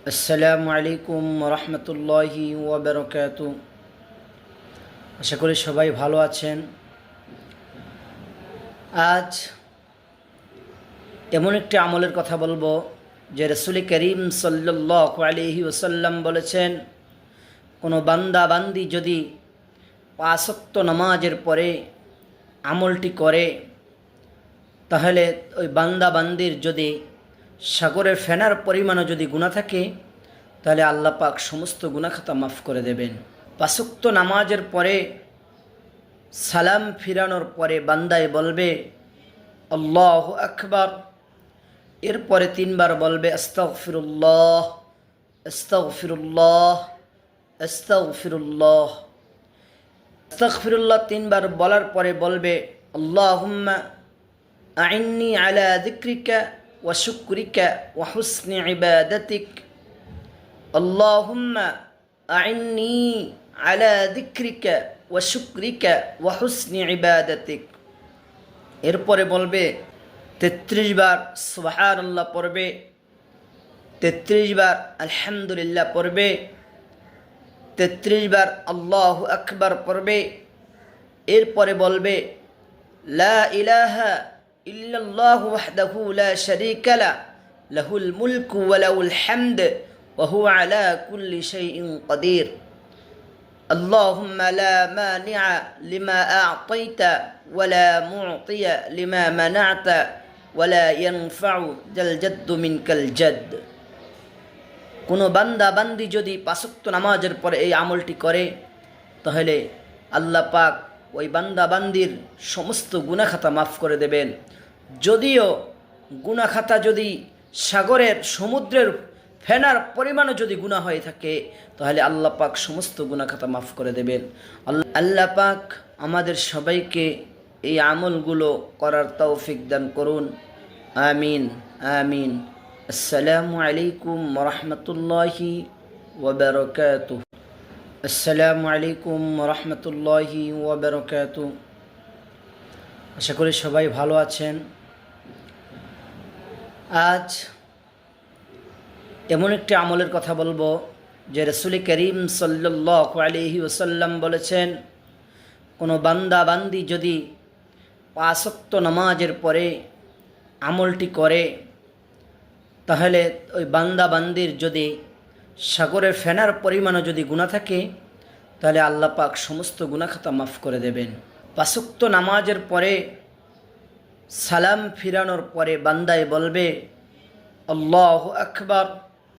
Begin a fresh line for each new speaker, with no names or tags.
আসসালামু আলাইকুম রহমতুল্লাহি ওয়াবারাকাতু। আশা করি সবাই ভালো আছেন। আজ এমন একটি আমলের কথা বলবো যে রাসূল করিম সাল্লাল্লাহু আলাইহি ওয়াসাল্লাম বলেছেন, কোনো বান্দা বান্দি যদি ৫ ওয়াক্ত নামাজের পরে আমলটি করে, তাহলে ওই বান্দা বান্দির যদি সাগরের ফেনার পরিমাণও যদি গুনাহ থাকে, তাহলে আল্লাহ পাক সমস্ত গুনাহ খাতা মাফ করে দেবেন। ৫ ওয়াক্ত নামাজের পরে সালাম ফিরানোর পরে বান্দায় বলবে আল্লাহু আকবার, এরপরে ৩ বার বলবে আস্তাগফিরুল্লাহ আস্তাগফিরুল্লাহ আস্তাগফিরুল্লাহ। আস্তাগফিরুল্লাহ ৩ বার বলার পরে বলবে আল্লাহুম্মা আইন্নি আলা যিকরিকা ওয়া শুকরিকা ওয়া হুসনি ইবাদাতিক। আল্লাহুম্মা আইন্নি আলা যিকরিকা ওয়া শুকরিকা ওয়া হুসনি ইবাদাতিক। এরপরে বলবে ৩৩ বার সুবহানাল্লাহ পড়বে, ৩৩ বার আলহামদুলিল্লাহ পড়বে, ৩৩ বার আল্লাহু আকবার পড়বে। এরপরে বলবে লা ইলাহা ইল্লাল্লাহু ওয়াহদাহু লা শারীকা লা লাহুল মুলকু ওয়া লাহুল হামদ ওয়া হুয়া আলা কুল্লি শাইইন কাদির। আল্লাহুম্মা লা মানিআ লিমা আ'তাইতা ওয়া লা মু'তিয়া লিমা মানা'তা ওয়া লা ইয়ানফা'ু যাল জাদ্দু মিনকাল জাদ্দ। কোনো বান্দা বান্দি যদি ৫ ওয়াক্ত নামাজের পরে এই আমলটি করে, তাহলে আল্লাহ পাক ওই বান্দা বান্দির সমস্ত গুনাহ খাতা মাফ করে দেবেন। যদিও গুনাহ খাতা যদি সাগরের সমুদ্রের ফেনার পরিমাণও যদি গুনাহ হয়ে থাকে, তাহলে আল্লাহ পাক সমস্ত গুনাহ খাতা মাফ করে দেবেন। আল্লাহ পাক আমাদের সবাইকে এই আমলগুলো করার তৌফিক দান করুন। আমিন আমিন। আসসালামু আলাইকুম রহমতুল্লাহি ওয়াবারাকাতুহু। আসসালামু আলাইকুম রহমতুল্লাহি ওয়াবারাকাতু। আশা করি সবাই ভালো আছেন। আজ এমন একটি আমলের কথা বলবো যে রাসূল করিম সাল্লাল্লাহু আলাইহি ওয়াসাল্লাম বলেছেন, কোনো বান্দা বান্দি যদি ৫ ওয়াক্ত নামাজের পরে আমলটি করে, তাহলে ওই বান্দা বান্দির যদি সাগরের ফেনার পরিমাণও যদি গুনাহ থাকে, তাহলে আল্লাহ পাক সমস্ত গুনাহ খাতা মাফ করে দেবেন। ৫ ওয়াক্ত নামাজের পরে সালাম ফিরানোর পরে বান্দায় বলবে আল্লাহু আকবার,